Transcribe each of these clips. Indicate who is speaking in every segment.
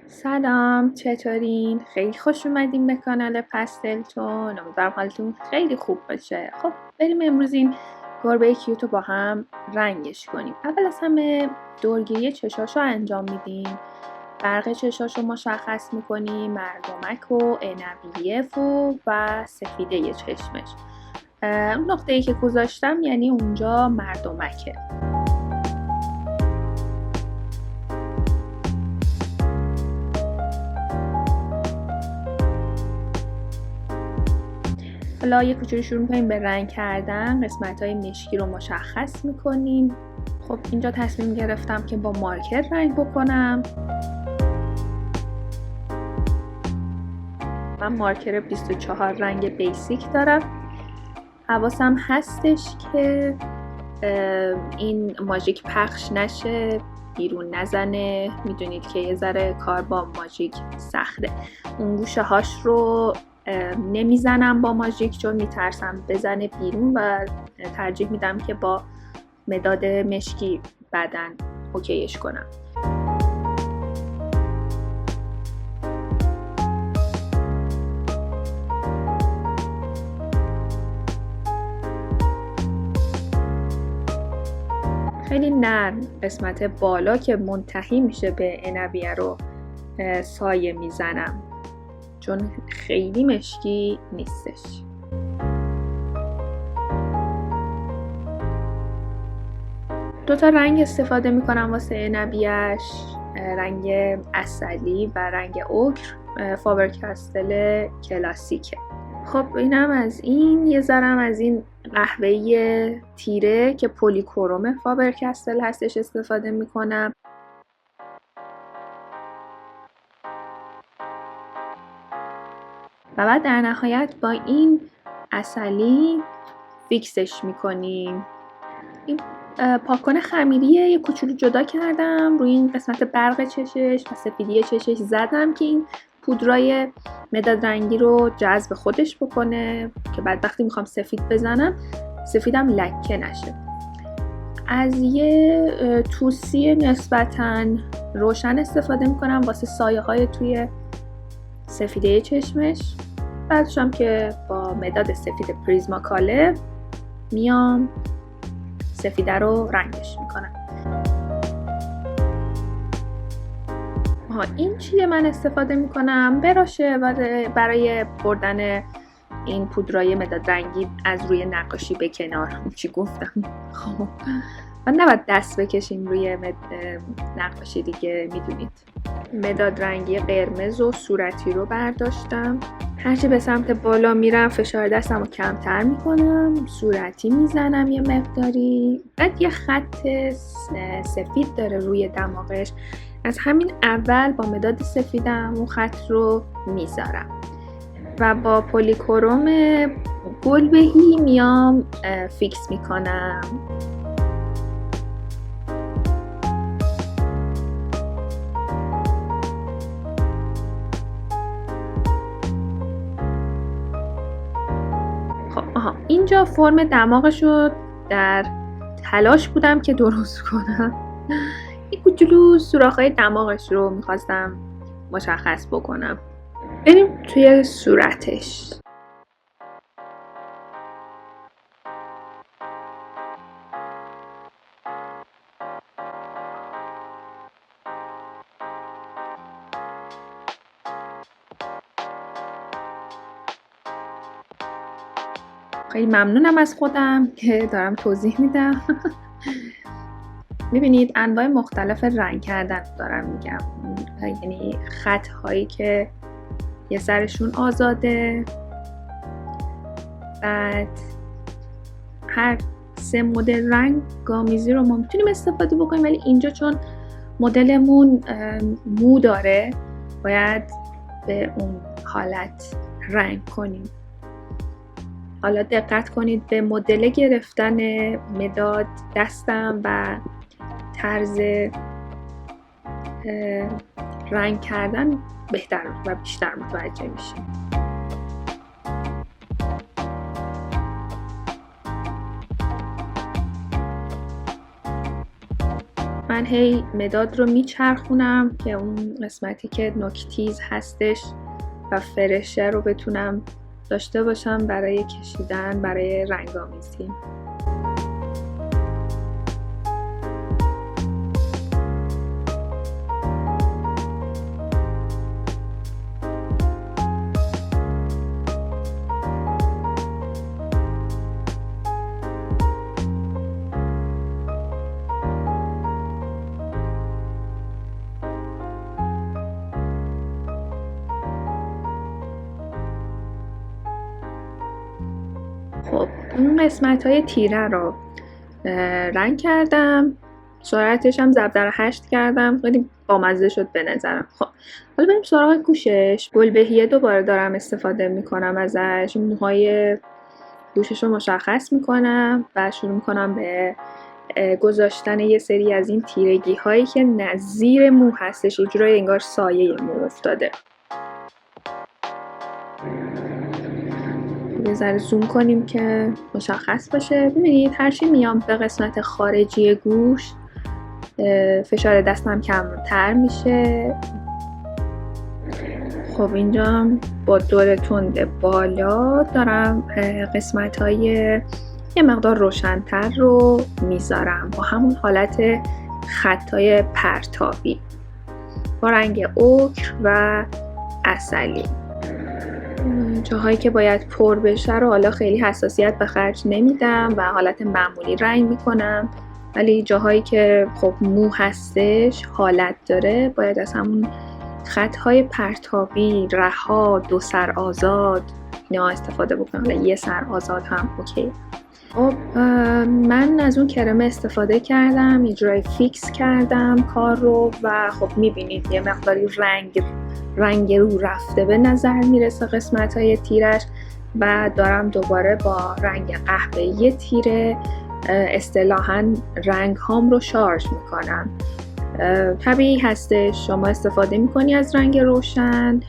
Speaker 1: سلام، چطورین؟ خیلی خوش اومدین به کانال پستلتون. امیدوارم حالتون خیلی خوب باشه. خب بریم امروز این گربه کیوتو با هم رنگش کنیم. اول از همه دورگیری چشاشو انجام میدیم. برق چشاشو مشخص میکنیم، مردمک و عنبریه و سفیده چشمش. اون نقطه‌ای که گذاشتم یعنی اونجا مردمکه. حالا یه کوچولو شروع می‌کنیم به رنگ کردن. قسمت‌های مشکی رو مشخص می‌کنیم. خب اینجا تصمیم گرفتم که با مارکر رنگ بکنم. من مارکر 24 رنگ بیسیک دارم. حواسم هستش که این ماژیک پخش نشه، بیرون نزنه. میدونید که یه ذره کار با ماژیک سخته. اون گوشه هاش رو نمیزنم با ماژیک چون میترسم بزنه بیرون و ترجیح میدم که با مداد مشکی بعدن اوکیش کنم. خیلی نرم قسمت بالا که منتهی میشه به عنبیه رو سایه میزنم چون خیلی مشکی نیستش. دوتا رنگ استفاده میکنم واسه عنبیه‌اش، رنگ عسلی و رنگ اوکر. فابر کاستل کلاسیکه. خب اینم از این. یه ذرم از این قهوه‌ای تیره که پلیکروم فابر کاستل هستش استفاده میکنم. و بعد در نهایت با این عسلی فیکسش میکنیم. این پاکن خمیری یه کوچولو جدا کردم روی این قسمت برق چشش و سفیدی چشش زدم که این پودرای مداد رنگی رو جذب خودش بکنه که بعد وقتی میخوام سفید بزنم سفیدم لکه نشه. از یه توسی نسبتاً روشن استفاده میکنم واسه سایه های توی سفیده چشمش. بعدش هم که با مداد سفید پریزما کالر میام سفیده رو رنگش میکنم. این چیه من استفاده میکنم؟ براشه برای بردن این پودرای مداد رنگی از روی نقاشی به کنار. چی گفتم؟ خب من نباید دست بکشیم روی نقاشی دیگه، میدونید. مداد رنگی قرمز و صورتی رو برداشتم. هرچی به سمت بالا میرم فشار دستم رو کمتر میکنم، صورتی میزنم یه مقداری. بعد یه خط سفید داره روی دماغش، از همین اول با مداد سفیدم اون خط رو میذارم و با پلیکروم گلبهی میام فیکس میکنم. اینجا فرم دماغش رو در تلاش بودم که درست کنم. این کوچولو سوراخ‌های دماغش رو میخواستم مشخص بکنم. بریم توی صورتش. خیلی ممنونم از خودم که دارم توضیح میدم. میبینید انواع مختلف رنگ کردن دارم میگم، یعنی خط هایی که یه سرشون آزاده. بعد هر 3 مدل رنگ گامیزی رو ما میتونیم استفاده بکنیم، ولی اینجا چون مدلمون مو داره باید به اون حالت رنگ کنیم. حالا دقت کنید به مدل گرفتن مداد دستم و طرز رنگ کردن بهتر و بیشتر متوجه میشیم. من هی مداد رو میچرخونم که اون قسمتی که نوکتیز هستش و فرشه رو بتونم داشته باشم برای کشیدن، برای رنگ‌آمیزی. خب اون قسمت های تیره رو رنگ کردم، سرعتش هم ضرب در 8 کردم، خیلی بامزه شد به نظرم. خب حالا بریم سراغ گوشش. گلبهیه دوباره دارم استفاده میکنم ازش، موهای گوشش رو مشخص میکنم و شروع میکنم به گذاشتن یه سری از این تیرگی هایی که نظیر مو هستش، یه جورایی انگار سایه مو افتاده. یه ذره زوم کنیم که مشخص باشه. ببینید هرچی میام به قسمت خارجی گوش فشار دستم کمتر میشه. خب اینجا با دور تند بالا دارم قسمت های یه مقدار روشن‌تر رو میذارم با همون حالت خطای پرتابی با رنگ اوکر و عسلی. جاهایی که باید پر بشه رو حالا خیلی حساسیت به خرج نمیدم و حالت معمولی رنگ میکنم، ولی جاهایی که خب مو هستش حالت داره باید از همون خطهای پرتابی، رها، دو سر آزاد اینا استفاده بکنم. حالا یه سر آزاد هم اوکی. خب من از اون کرم استفاده کردم، یه جورایی فیکس کردم کار رو و خب میبینید یه مقداری رنگ رو رفته به نظر میرسه قسمت های تیرش و دارم دوباره با رنگ قهوه‌ای تیره اصطلاحاً رنگ هام رو شارژ میکنم. طبیعی هستش شما استفاده میکنی از رنگ روشن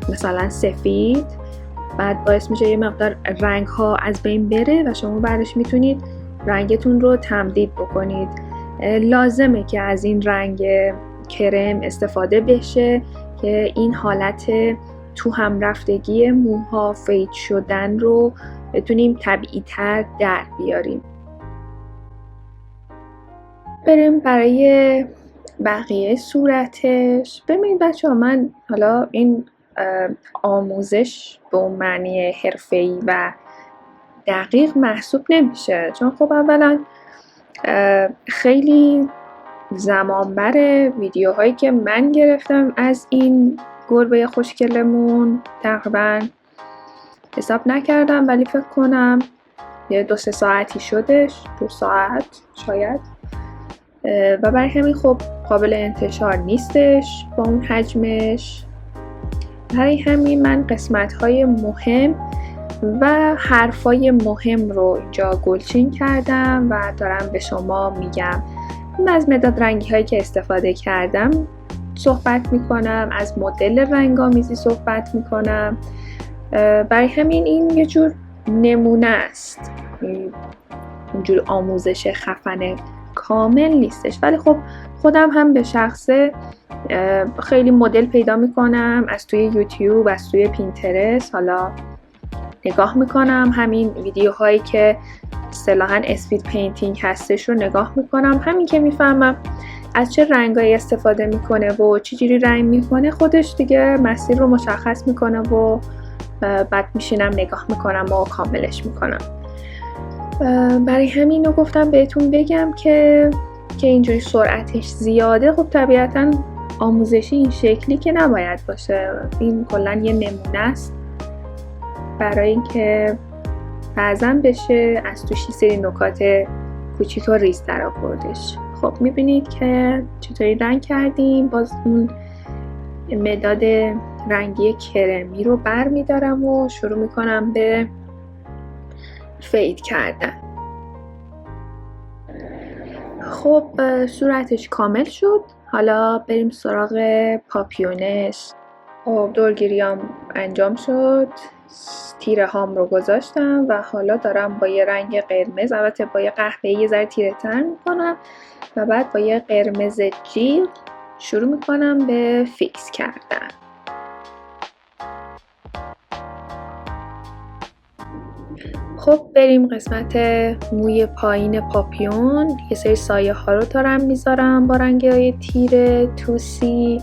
Speaker 1: مثلا سفید، بعد باعث میشه یه مقدار رنگ ها از بین بره و شما بعدش میتونید رنگتون رو تمدید بکنید. لازمه که از این رنگ کرم استفاده بشه که این حالت تو هم رفتگی موها، فید شدن رو بتونیم طبیعی تر در بیاریم. بریم برای بقیه صورتش. ببینید بچه ها، من حالا این آموزش به اون معنی حرفه‌ای و دقیق محسوب نمیشه، چون خب اولا خیلی زمان بره ویدیوهایی که من گرفتم از این گربه خوشگلمون تقریبا حساب نکردم، ولی فکر کنم یه 2-3 ساعتی شدش، 2 ساعت شاید، و برای همین خب قابل انتشار نیستش با اون حجمش. برای همین من قسمت‌های مهم و حرفای مهم رو اینجا گلچین کردم و دارم به شما میگم. از مداد رنگی هایی که استفاده کردم صحبت میکنم، از مدل رنگ‌آمیزی صحبت میکنم. برای همین این یه جور نمونه است، اونجور آموزش خفن کامل نیستش، ولی خب خودم هم به شخصه خیلی مدل پیدا میکنم از توی یوتیوب، از توی پینترست، حالا نگاه میکنم همین ویدیوهایی که اصطلاحاً اسپید پینتینگ هستش رو نگاه میکنم، همین که میفهمم از چه رنگایی استفاده میکنه و چجوری رنگ میکنه خودش دیگه مسیر رو مشخص میکنه و بعد میشینم نگاه میکنم و کاملش میکنم. برای همین رو گفتم بهتون بگم که اینجوری سرعتش زیاده، خب طبیعتاً آموزشی این شکلی که نباید باشه. این کلاً یه نمونه است برای اینکه بعضن بشه از توش سری نکات کوچیک و ریز در آوردش. خب میبینید که چطوری رنگ کردیم. باز اون مداد رنگی کرمی رو بر میدارم و شروع میکنم به فید کردن. خب صورتش کامل شد، حالا بریم سراغ پاپیونش. خب دورگیریام انجام شد، تیره هام رو گذاشتم و حالا دارم با یه رنگ قرمز، البته با یه قهوه‌ای یه ذره تیره تر میکنم و بعد با یه قرمز جیغ شروع میکنم به فیکس کردن. خب بریم قسمت موی پایین پاپیون. یه سری سایه ها رو دارم میذارم با رنگ‌های تیره، توسی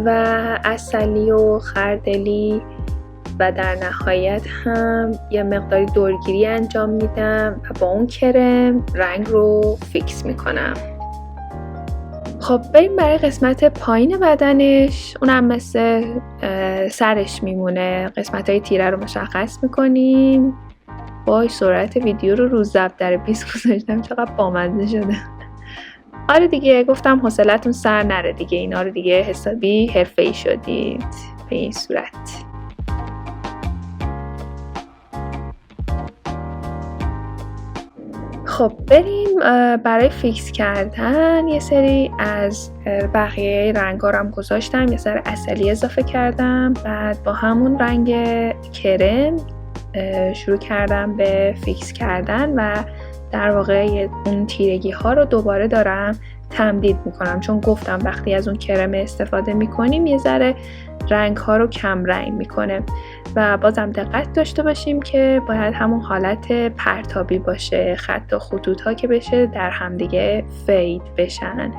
Speaker 1: و عسلی و خردلی و در نهایت هم یه مقداری دورگیری انجام میدم و با اون کرم رنگ رو فیکس میکنم. خب بریم برای قسمت پایین بدنش. اونم مثل سرش میمونه. قسمت های تیره رو مشخص میکنیم. وای سرعت ویدیو رو ضبط در 20 گذاشتم، چقدر بامزه شده. آره دیگه گفتم حوصلتون سر نره دیگه، اینا رو دیگه حسابی حرفه‌ای شدید به این صورت. خب بریم برای فیکس کردن. یه سری از بقیه رنگ‌ها رو هم گذاشتم، یه سری عسلی اضافه کردم، بعد با همون رنگ کرم شروع کردم به فیکس کردن و در واقع اون تیرگی ها رو دوباره دارم تمدید میکنم، چون گفتم وقتی از اون کرم استفاده میکنیم یه ذره رنگ ها رو کم رنگ میکنه و بازم دقت داشته باشیم که باید همون حالت پرتابی باشه، خط و خطوط ها که بشه در همدیگه فید بشن.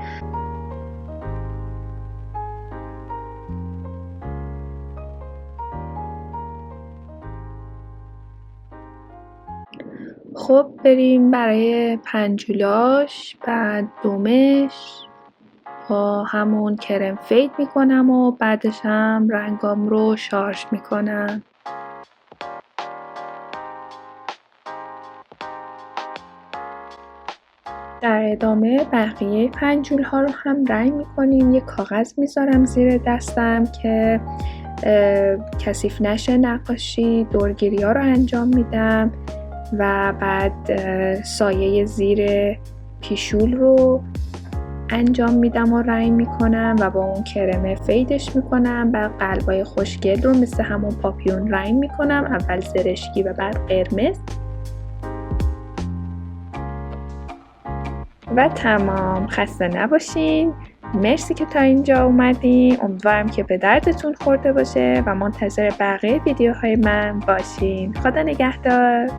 Speaker 1: خب بریم برای پنجولاش، بعد دومش با همون کرم فید میکنم و بعدش هم رنگام رو شارژ میکنم. در ادامه بقیه پنجول ها رو هم رنگ میکنیم. یه کاغذ میذارم زیر دستم که کثیف نشه نقاشی، دورگیری ها رو انجام میدم و بعد سایه زیر پیشول رو انجام میدم و رنگ میکنم و با اون کرم فیدش میکنم و قلبای خوشگل رو مثل همون پاپیون رنگ میکنم، اول زرشکی و بعد قرمز و تمام. خسته نباشین. مرسی که تا اینجا اومدین. امیدوارم که به دردتون خورده باشه و منتظر بقیه ویدیوهای من باشین. خدا نگهدار.